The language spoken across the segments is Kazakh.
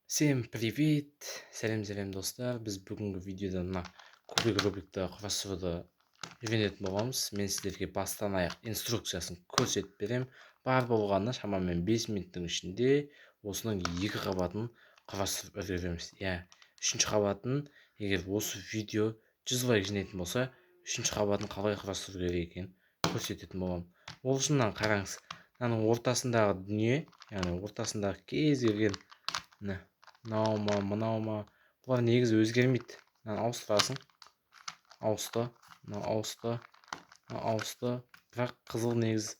Всем привет! Сәлем достар. Біз бүгінгі видеода мына кубик рубикті құрастыруды үйренетін боламыз. Мен сіздерге бастан аяқ инструкциясын көрсетіп берем. Бар болғаны шамамен 5 минуттың ішінде осының 2 қабатын құрастырып үлгереміз. Үшінші қабатын, егер осы видео 100 лайк жинайтын болса, үшінші қабатын қалай құрастыру керек екенін көрсететін боламын. Ол үшін қараңыз. Мынаның ортасындағы дүние, яғни ортасындағы кез келген мынау ма, бұлар негізі өзгермейді. Ауыстырасың, ауысты, ауысты, бірақ қызыл негіз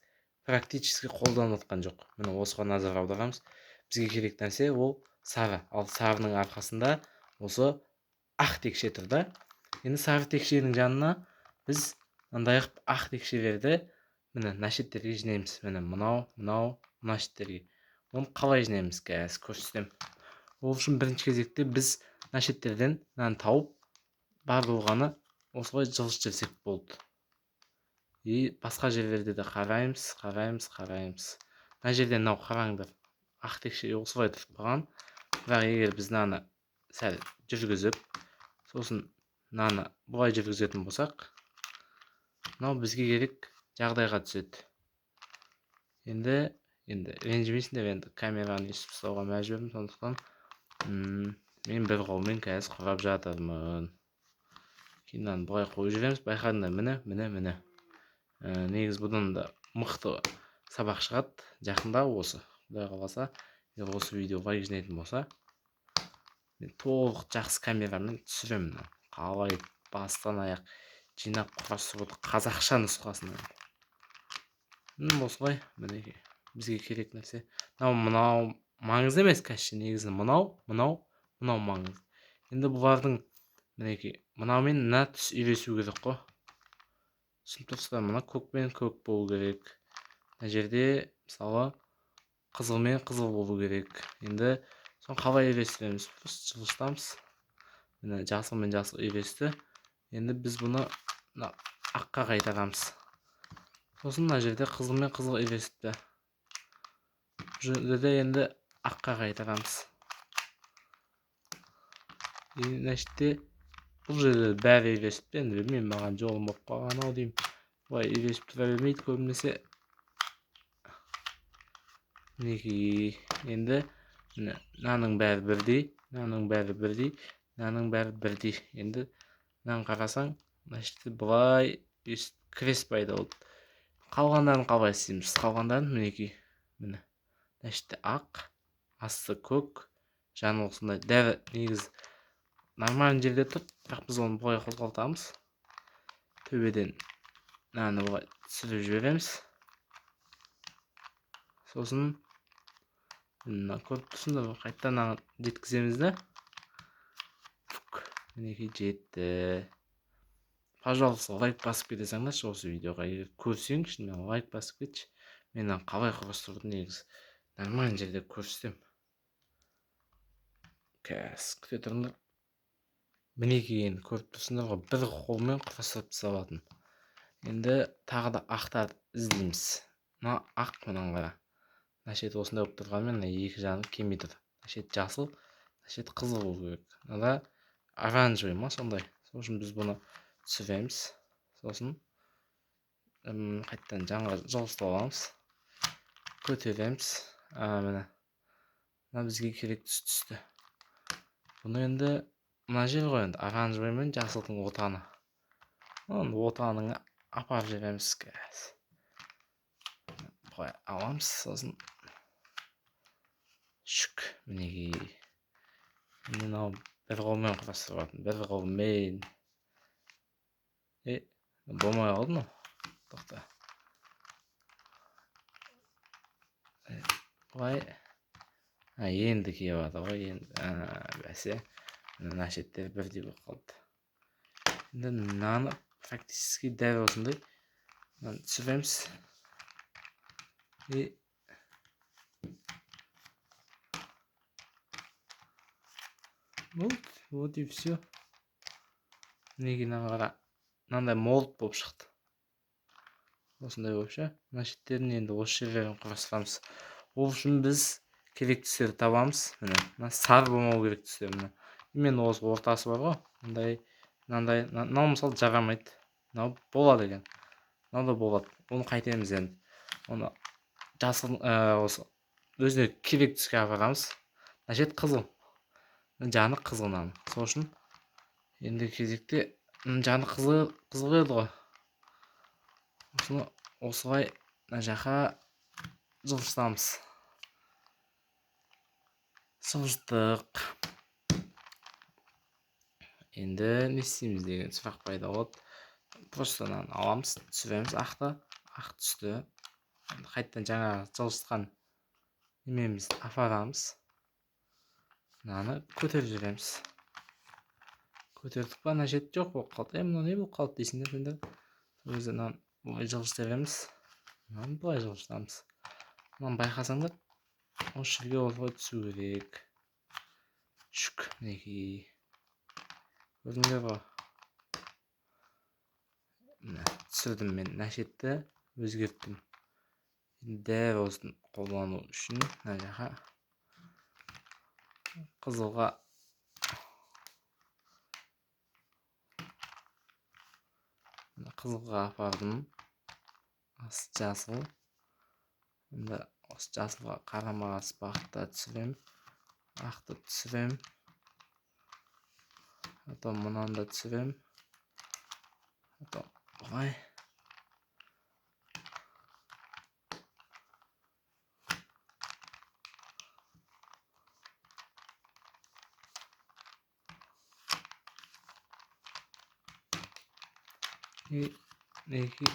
практически қолданып жатқан жоқ. Міне осыған назар аударамыз. Бізге керек нәрсе ол сары, ал сарының арқасында осы ақ текше тұр да. Енді сары текшенің жанына біз мындай ақ текшелерді міне мына шеттерге жинаймыз. Міне мына шеттерге. Оны қалай жинаймыз қазір көрсетемін. Ол үшін бірінші кезекте біз мына шеттерден мынаны тауып, бар болғаны осылай жылжытып жіберсек болды. Басқа жерлерде де қараймыз. Мына жерден мынау қараңдар. Ақ текше осылай тұрып қалған. Бірақ егер біз мынаны сәл жүргізіп, сосын мынаны бұлай жүргізетін болсақ, мынау бізге керек жағдайға түседі. Енді ренжімейсіңдер, енді камераны өстіп ұстауға мәжбүрмін, сондықтан мен бір қолмен қазір құрап жатырмын. Кейін мынаны бұлай қойып жүреміз. Байқадыңдар, міне. Негіз бұдан да мықты сабақ шығады. Жақында осы. Құдай қаласа, егер осы видео лайк жинайтын болса, мен толық жақсы камерамен түсіремін. Қалай бастан аяқ жинап құрастыруды қазақша нұсқасын. Осылай, мінекей. Бізге керек нәрсе. Мынау маңызды емес кәші, негізі мынау маңызды. Енді бұлардың мінекей, мынаумен мына түс үйлесу керек қой. Түсініп тұрсыздар, мына көкпен көк болу керек. Мына жерде мысалы қызылмен қызыл болу керек. Енді соны қалай үйлестіреміз? Жылжытамыз. Міне жасылмен жасыл үйлесті. Енді біз бұны аққа қайтарамыз. Сосын мына жерде қызылмен қызыл үйлесті. Бұл енді аққа қайтарамыз. Бұл жерде бәрі үйлесіп, енді білмеймін, маған жолым болып қалған ау деймін. Бұлай үйлесіп тұра бермейді көбінесе. Мінекей, енді мынаның бәрі бірдей, енді мынаны қарасаң, мына жерде бұлай крес пайда болды. Қалғандарын қалай істейміз? Қалғандарын мінекей, міне мына жерде ақ, асты көк, жаны осындай дәрі негіз нормальный жерде тұр, бірақ біз оны бұлай қозғалтамыз. Төбеден мынаны бұлай түсіріп жібереміз. Сосын мына көріп тұрсыңдар, қайтадан жеткіземіз да. Мінекей жетті. Пожалуйста, лайк басып кетесіңдерші осы видеоға. Егер көрсеңші, лайк басып кетші. Мен қалай құрастыруды негіз нормальный жерде көрсетем. Қазір күте тұрыңдар. Мінекей, енді көріп тұрсыңдар ғой, бір қолмен құрастырып салатын. Енді тағы да ақтар іздейміз. Мына ақ, мынаны қара. Мына шет осындай болып тұрғанмен, екі жағы келмей тұр. Мына шет жасыл, мына шет қызыл болу керек. Мына оранжевый ма сондай. Сол үшін біз бұны түсіреміз. Сосын қайттан жаңа жылжытып аламыз. Көтереміз. Міне. Мына бізге керек түсті. Бұны енді мына жер ғой, енді оранжевый мен жасылдың отаны. Отаның апарып жібереміз қазір. Бұлай аламыз, сосын шүк, мінекей. Мынау бір қолмен құрастыратын, бір қолмен. Болмай қалды ма? Тоқта. Бұлай. Енді келіп жатыр ғой, енді. Бәсе. Мына шеттер бірдей болып қалды. Енді мынаны практически дәл осындай түсіреміз. Вот и все. Мінекей мынандай молд болып шықты. Осындай болып ше. Мына шеттерін енді осы жерлерін құрастырамыз. Ол үшін біз керек түстерді табамыз. Мына сары болмау керек түстер мына. Именно осы ортасы бар ғой. Мынандай мынау мысалы жарамайды. Мынау болады екен. Мынау да болады. Оны қайтеміз енді. Оны жасыл осы өзіне керек түске апарамыз. Мына жер қызыл. Жаны қызыл мынаның. Сол үшін енді кезекте жаны қызыл еді ғой. Осыны осылай мына жаққа жылжытамыз. Жылжыттық. Енді не істейміз деген сұрақ пайда болады. Просто мынаны аламыз, түсіреміз ақты, ақ түсті. Қайтадан жаңағы жылжытқан немемізді апарамыз. Мынаны көтеріп жібереміз. Көтердік па, мына жер жоқ болып қалды. Мынау не болып қалды дейсіңдер сендер. Өзі мынаны былай жылжытамыз. Мынаны былай жылжытамыз. Мынаны байқасаңдар, осы жерге осылай түсу керек. Шүк, мінекей. Көрдіңдер ғой. Түсірдім мен мына жерді өзгерттім. Дәл осыны қолдану үшін мына жаққа қызылға апардым. Жасыл. Енді осы жасылға қарама-қарсы бағытта түсірем. Ақты түсірем. Потом мынаны да түсірем. Потом былай. Мінекей.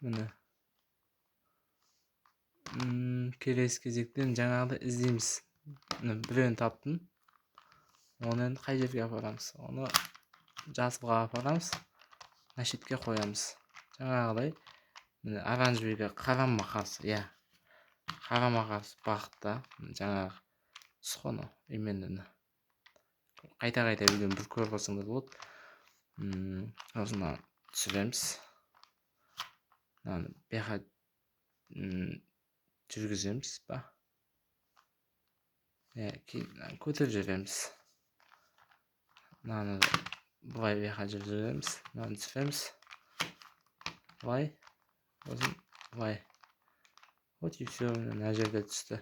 Міне. Келесі кезектен жаңағыда іздейміз. Біреуін таптым. Оны енді қай жерге апарамыз? Оны жасылға апарамыз. Мына шетке қоямыз. Жаңағыдай міне оранжевыйға қарама-қарсы, иә. Қарама-қарсы бағытта жаңағы түсқаны именно. Қайта-қайта видеоны бір көріп алсаңдар болады. Осыны түсіреміз. Мынаны бияққа жүргіземіз ба? Кейін көтеріп жібереміз. Мынаны былай бияққа жүргіземіз. Мынаны түсіреміз. Былай. Сосын былай. Вот и все. Мына жерде түсті.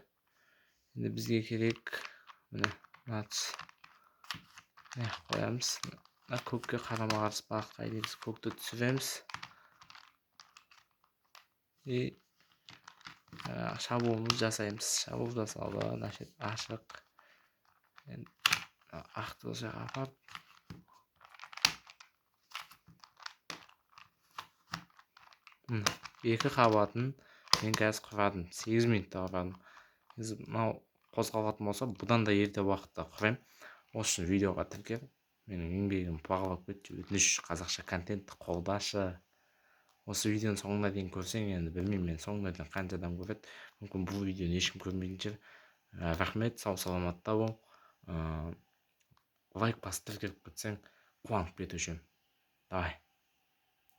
Енді бізге керек мына түс. Қоямыз. Мына көкке қарама-қарсы бағытқа айдаймыз. Көкті түсіреміз. И шабуылымызды жасаймыз. Шабуыл жасалды. Значит, ашық. Ақты осы жаққа апарып. Екі қабатын мен қазір құрадым. 8 минутта құрадым. Мынау қозғалатын болса, бұдан да ерте уақытта құрайым. Осы үшін видеоға тіркел. Менің еңбегім бағалап кетті. Өтініш қазақша контентті қолдашы. Осы видеоның соңына дейін көрсең, енді білмеймін мен соңына дейін қанша адам көреді. Мүмкін бұл видеоны ешкім көрмейтін шығар. Рахмет, сау саламатта бол. Лайк басып тіркеліп кетсең, қуанып кетуші едім. Давай.